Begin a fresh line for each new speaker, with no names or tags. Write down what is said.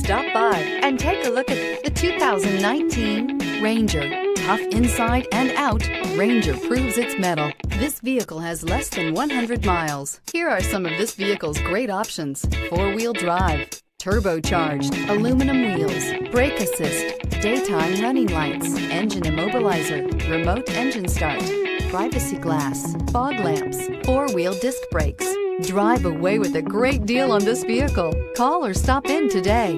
Stop by and take a look at the 2019 Ranger. Tough inside and out, Ranger proves its mettle. This vehicle has less than 100 miles. Here are some of this vehicle's great options: four-wheel drive, turbocharged, aluminum wheels, brake assist, daytime running lights, engine immobilizer, remote engine start, privacy glass, fog lamps, four-wheel disc brakes. Drive away with a great deal on this vehicle. Call or stop in today.